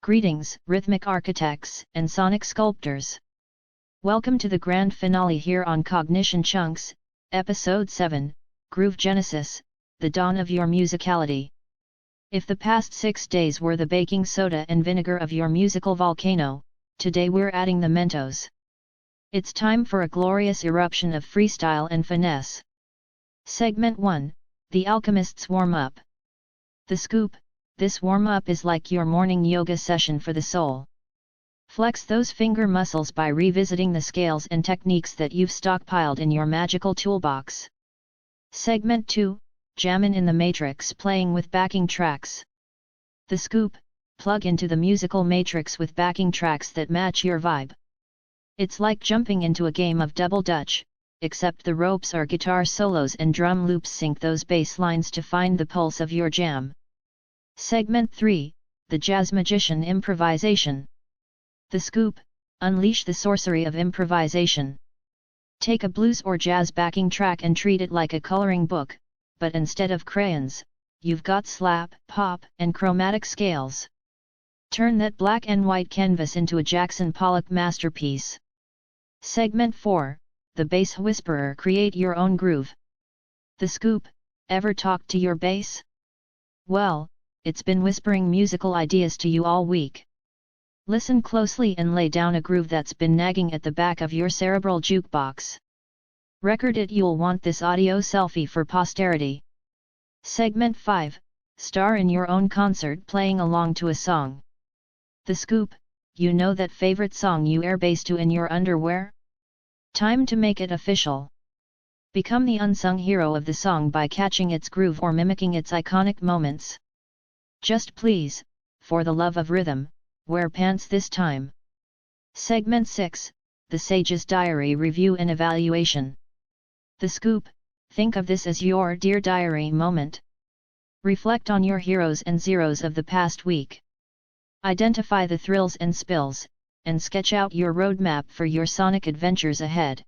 Greetings, rhythmic architects and sonic sculptors. Welcome to the grand finale here on CognitionChunks, Episode 7, Groove Genesis, the dawn of your musicality. If the past 6 days were the baking soda and vinegar of your musical volcano, today we're adding the Mentos. It's time for a glorious eruption of freestyle and finesse. Segment 1, The Alchemist's Warm-Up. The Scoop. This warm-up is like your morning yoga session for the soul. Flex those finger muscles by revisiting the scales and techniques that you've stockpiled in your magical toolbox. Segment 2, Jammin' in the Matrix, playing with backing tracks. The Scoop. Plug into the musical matrix with backing tracks that match your vibe. It's like jumping into a game of double dutch, except the ropes are guitar solos and drum loops sync those bass lines to find the pulse of your jam. Segment 3, The Jazz Magician Improvisation. The Scoop. Unleash the sorcery of improvisation. Take a blues or jazz backing track and treat it like a coloring book, but instead of crayons, you've got slap, pop, and chromatic scales. Turn that black and white canvas into a Jackson Pollock masterpiece. Segment 4, The Bass Whisperer. Create your own groove. The Scoop. Ever talked to your bass? Well, it's been whispering musical ideas to you all week. Listen closely and lay down a groove that's been nagging at the back of your cerebral jukebox. Record it. You'll want this audio selfie for posterity. Segment 5, Star in your own concert playing along to a song. The Scoop. You know that favorite song you air bass to in your underwear? Time to make it official. Become the unsung hero of the song by catching its groove or mimicking its iconic moments. Just please, for the love of rhythm, wear pants this time. Segment 6, The Sage's Diary. Review and Evaluation. The Scoop. Think of this as your Dear Diary moment. Reflect on your heroes and zeros of the past week. Identify the thrills and spills, and sketch out your roadmap for your sonic adventures ahead.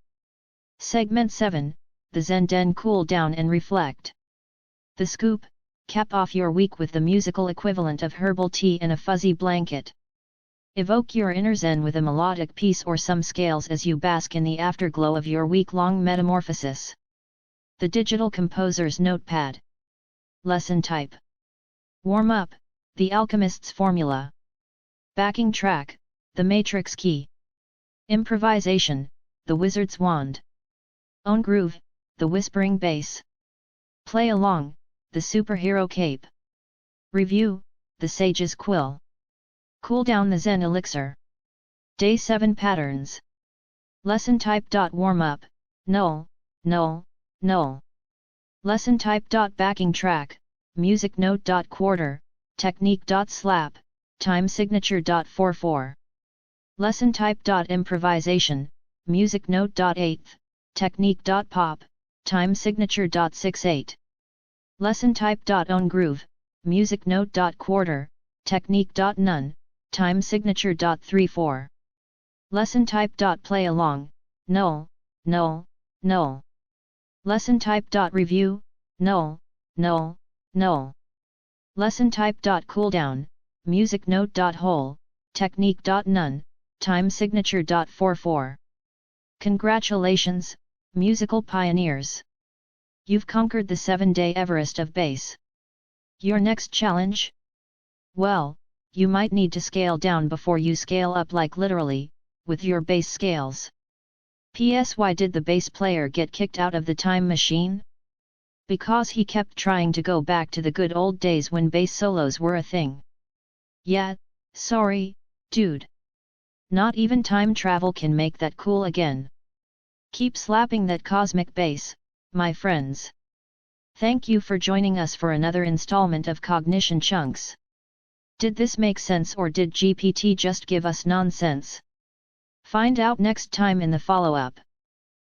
Segment 7, The Zen Den. Cool down and reflect. The Scoop. Cap off your week with the musical equivalent of herbal tea and a fuzzy blanket. Evoke your inner zen with a melodic piece or some scales as you bask in the afterglow of your week-long metamorphosis. The Digital Composer's Notepad. Lesson type. Warm-up, The Alchemist's Formula. Backing track, The Matrix Key. Improvisation, The Wizard's Wand. Own groove, The Whispering Bass. Play along, The Superhero Cape. Review, The Sage's Quill. Cool down, The Zen Elixir. Day 7 Patterns. Lesson type. Warm-up, null, null, null. Lesson type. Backing track, music note. Quarter, technique. Slap, time signature. 44. Lesson type. Improvisation, music note. Eighth, technique. Pop, time signature. 68. Lesson type. Own groove, music note. Quarter, technique. None, time signature. 34. Lesson type. Play along, null, null, null. Lesson type. Review, null, null, null. Lesson type. Cool down, music note. Whole, technique. None, time signature. 44. Congratulations, musical pioneers! You've conquered the 7-day Everest of bass. Your next challenge? Well, you might need to scale down before you scale up, like literally, with your bass scales. P.S. Why did the bass player get kicked out of the time machine? Because he kept trying to go back to the good old days when bass solos were a thing. Yeah, sorry, dude. Not even time travel can make that cool again. Keep slapping that cosmic bass, my friends. Thank you for joining us for another installment of CognitionChunks. Did this make sense, or did GPT just give us nonsense? Find out next time in the follow-up.